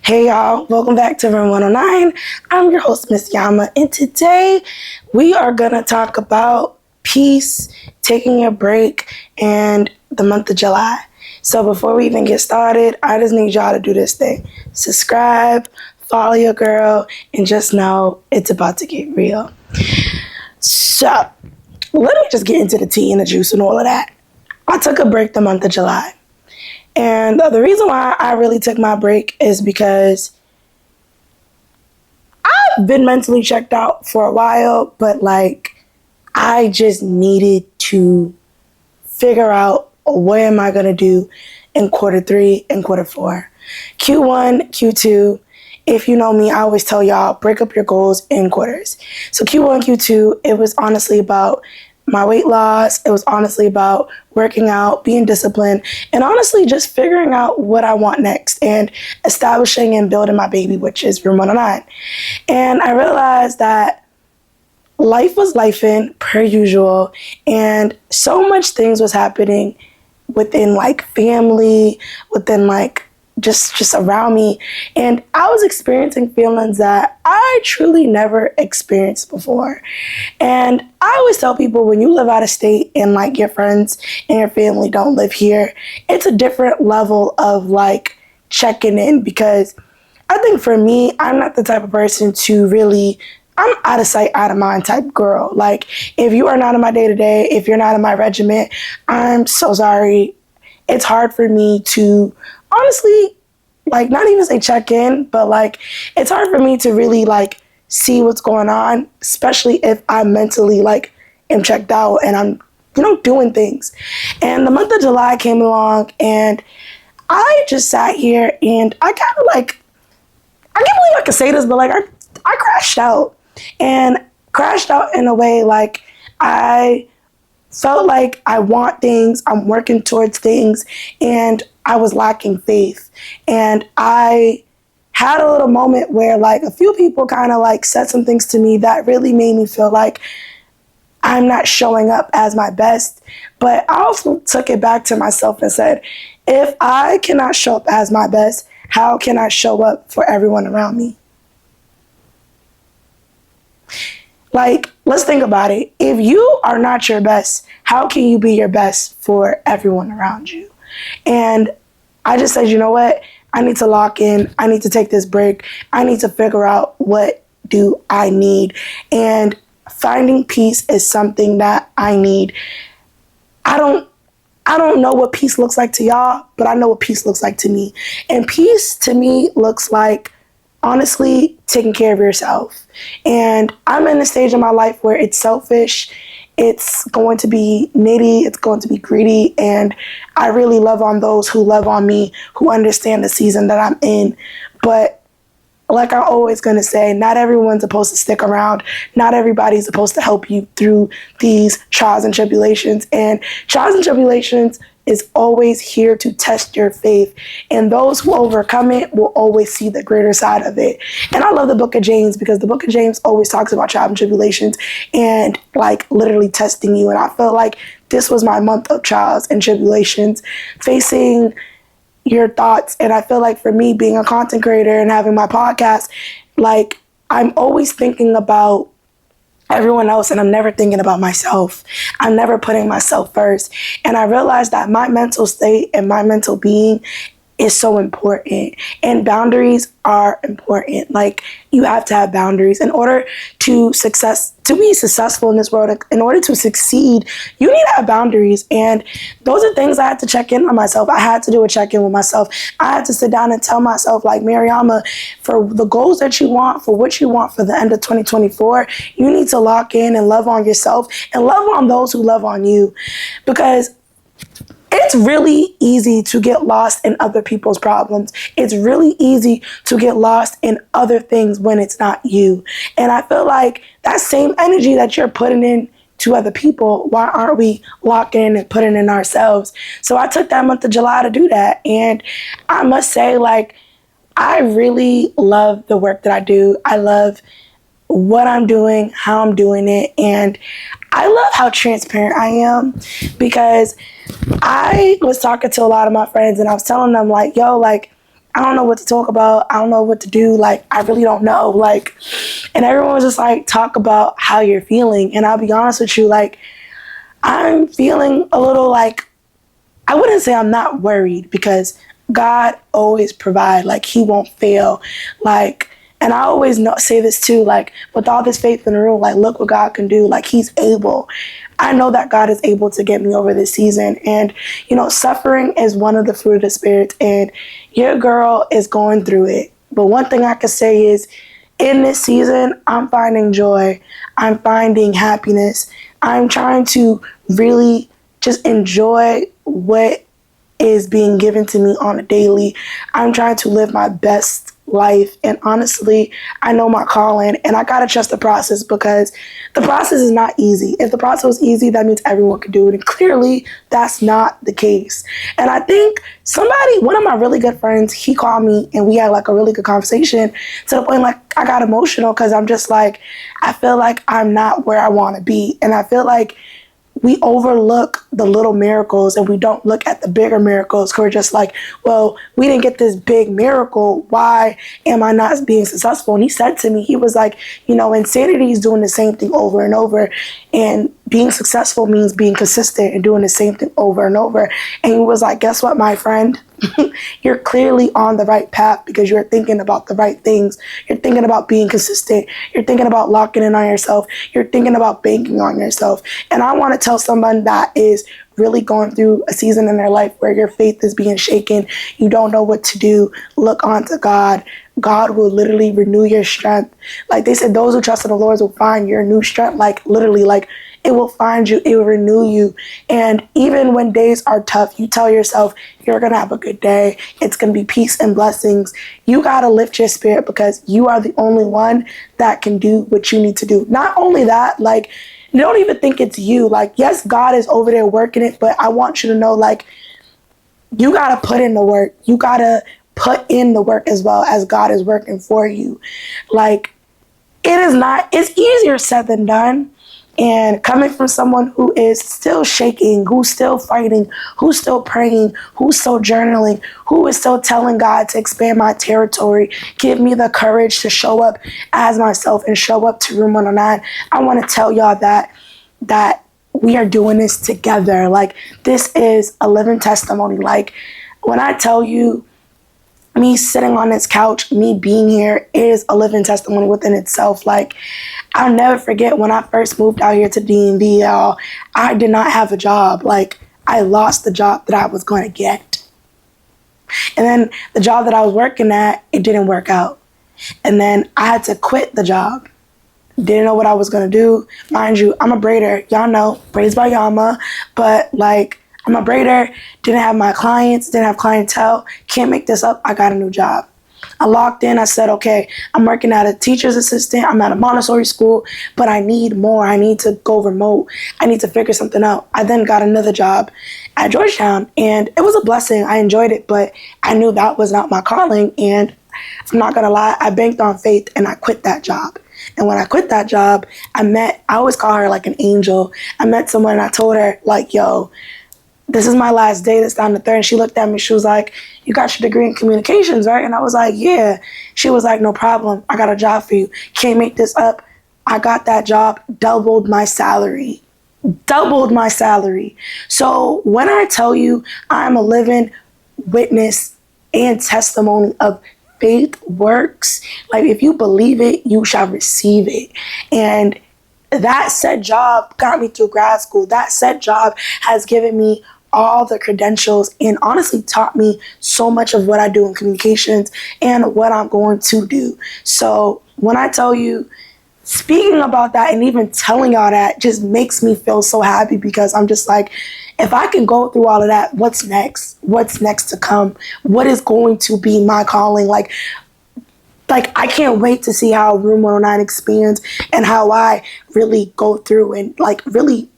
Hey y'all, welcome back to Room 109. I'm your host, Miss Yama, and today we are gonna talk about peace, taking a break, and the month of July. So before we even get started, I just need y'all to do this thing. Subscribe, follow your girl, and just know it's about to get real. So let me just get into the tea and the juice and all of that. I took a break the month of July. And the reason why I really took my break is because I've been mentally checked out for a while, but I just needed to figure out what am I going to do in quarter 3 and quarter 4. Q1, Q2, if you know me, I always tell y'all, break up your goals in quarters. So Q1, Q2, it was honestly about my weight loss. It was honestly about working out, being disciplined, and honestly just figuring out what I want next and establishing and building my baby, which is Room 109. And I realized that life was lifing per usual, and so much things was happening within family, within just around me, and I was experiencing feelings that I truly never experienced before. And I always tell people, when you live out of state and your friends and your family don't live here, it's a different level of checking in, because I think for me, I'm not the type of person to really, I'm out of sight, out of mind type girl. If you are not in my day-to-day, if you're not in my regiment, I'm so sorry. It's hard for me to honestly, not even say check in, but it's hard for me to really see what's going on, especially if I'm mentally am checked out and I'm, doing things. And the month of July came along, and I just sat here and I kind of I can't believe I can say this, but I crashed out, and crashed out in a way I felt like I want things, I'm working towards things, and I was lacking faith. And I had a little moment where a few people kind of said some things to me that really made me feel like I'm not showing up as my best. But I also took it back to myself and said, if I cannot show up as my best, how can I show up for everyone around me? Let's think about it. If you are not your best, how can you be your best for everyone around you? And I just said, you know what? I need to lock in. I need to take this break. I need to figure out what do I need. And finding peace is something that I need. I don't know what peace looks like to y'all, but I know what peace looks like to me. And peace to me looks like, honestly, taking care of yourself. And I'm in a stage in my life where it's selfish, it's going to be nitty, it's going to be greedy, and I really love on those who love on me, who understand the season that I'm in. But like I'm always going to say, not everyone's supposed to stick around. Not everybody's supposed to help you through these trials and tribulations. And trials and tribulations is always here to test your faith. And those who overcome it will always see the greater side of it. And I love the book of James, because the book of James always talks about trials and tribulations and literally testing you. And I felt like this was my month of trials and tribulations, facing your thoughts. And I feel like for me, being a content creator and having my podcast, I'm always thinking about everyone else, and I'm never thinking about myself. I'm never putting myself first. And I realized that my mental state and my mental being is so important, and boundaries are important. You have to have boundaries in order to be successful in this world. In order to succeed, you need to have boundaries. And those are things I had to check in on myself. I had to do a check-in with myself. I had to sit down and tell myself, Mariama, for the goals that you want, for what you want for the end of 2024, you need to lock in and love on yourself and love on those who love on you. Because it's really easy to get lost in other people's problems. It's really easy to get lost in other things when it's not you. And I feel like that same energy that you're putting in to other people, why aren't we locking in and putting in ourselves? So I took that month of July to do that. And I must say, I really love the work that I do. I love what I'm doing, how I'm doing it, and I love how transparent I am, because I was talking to a lot of my friends and I was telling them I don't know what to talk about. I don't know what to do. Like, I really don't know. Like, and everyone was just like, talk about how you're feeling. And I'll be honest with you, like, I'm feeling a little like, I wouldn't say I'm not worried because God always provide. Like, he won't fail. Like, and I always say this too, like, with all this faith in the room, like, look what God can do. Like, he's able. I know that God is able to get me over this season. And, you know, suffering is one of the fruit of the Spirit. And your girl is going through it. But one thing I can say is, in this season, I'm finding joy. I'm finding happiness. I'm trying to really just enjoy what is being given to me on a daily. I'm trying to live my best life. And honestly, I know my calling, and I gotta trust the process because the process is not easy. If the process was easy, that means everyone could do it. And clearly that's not the case. And I think one of my really good friends, he called me and we had like a really good conversation to the point like I got emotional because I'm just like, I feel like I'm not where I want to be. And I feel like we overlook the little miracles and we don't look at the bigger miracles. We're just like, well, we didn't get this big miracle. Why am I not being successful? And he said to me, he was like, you know, insanity is doing the same thing over and over. And being successful means being consistent and doing the same thing over and over. And he was like, guess what, my friend? You're clearly on the right path because you're thinking about the right things. You're thinking about being consistent. You're thinking about locking in on yourself. You're thinking about banking on yourself. And I want to tell someone that is really going through a season in their life where your faith is being shaken. You don't know what to do. Look onto God. God will literally renew your strength. Like they said, those who trust in the Lord will find your new strength. Like literally, like it will find you, it will renew you. And even when days are tough, you tell yourself you're going to have a good day. It's going to be peace and blessings. You got to lift your spirit because you are the only one that can do what you need to do. Not only that, like, don't even think it's you. Like, yes, God is over there working it, but I want you to know, like, you got to put in the work. You got to put in the work as well as God is working for you. Like, it's easier said than done. And coming from someone who is still shaking, who's still fighting, who's still praying, who's still journaling, who is still telling God to expand my territory, give me the courage to show up as myself and show up to Room 109. I want to tell y'all that we are doing this together. Like, this is a living testimony. Like, when I tell you, me sitting on this couch, me being here is a living testimony within itself. Like, I'll never forget when I first moved out here to DMV, y'all, I did not have a job. Like, I lost the job that I was going to get. And then the job that I was working at, it didn't work out. And then I had to quit the job. Didn't know what I was going to do. Mind you, I'm a braider. Y'all know, braids by Yama. But, like, I'm a braider, didn't have my clients, didn't have clientele, can't make this up, I got a new job. I locked in, I said, okay, I'm working at a teacher's assistant, I'm at a Montessori school, but I need more, I need to go remote, I need to figure something out. I then got another job at Georgetown, and it was a blessing, I enjoyed it, but I knew that was not my calling, and I'm not gonna lie, I banked on faith, and I quit that job. And when I quit that job, I always call her like an angel, I met someone and I told her, like, yo, this is my last day, this down the third. And she looked at me, she was like, you got your degree in communications, right? And I was like, yeah. She was like, no problem, I got a job for you. Can't make this up. I got that job, doubled my salary. So when I tell you I'm a living witness and testimony of faith works, like if you believe it, you shall receive it. And that said job got me through grad school. That said job has given me all the credentials and honestly taught me so much of what I do in communications and what I'm going to do. So when I tell you, speaking about that and even telling y'all that just makes me feel so happy because I'm just like, if I can go through all of that, what's next? What's next to come? What is going to be my calling? Like I can't wait to see how Room 109 expands and how I really go through and like really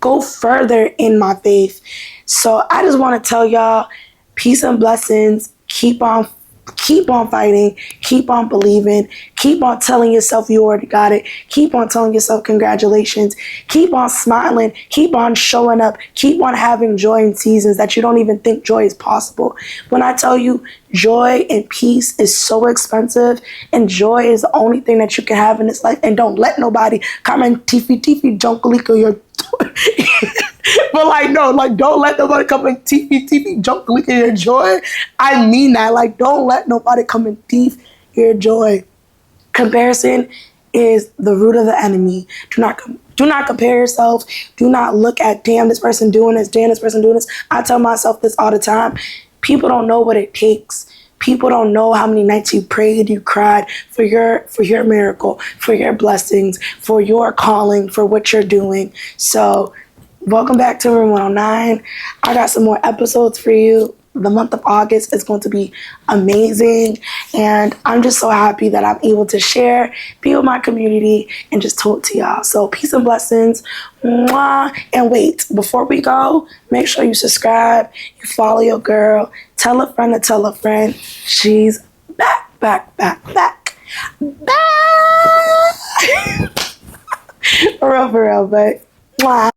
go further in my faith. So I just want to tell y'all, peace and blessings. Keep on keep on fighting, keep on believing, keep on telling yourself you already got it, keep on telling yourself congratulations, keep on smiling, keep on showing up, keep on having joy in seasons that you don't even think joy is possible. When I tell you joy and peace is so expensive, and joy is the only thing that you can have in this life, and don't let nobody come and tiffy junkalika your but like, no, like, don't let nobody come and tiffy junkalika your joy. I mean that. Like, don't let nobody come and thief your joy. Comparison is the root of the enemy. Do not compare yourself. Do not look at, damn, this person doing this, damn, this person doing this. I tell myself this all the time. People don't know what it takes. People don't know how many nights you prayed, you cried for your miracle, for your blessings, for your calling, for what you're doing. So welcome back to Room 109. I got some more episodes for you. The month of August is going to be amazing. And I'm just so happy that I'm able to share, be with my community, and just talk to y'all. So peace and blessings. Mwah. And wait, before we go, make sure you subscribe, you follow your girl, tell a friend to tell a friend. She's back. For real, but mwah.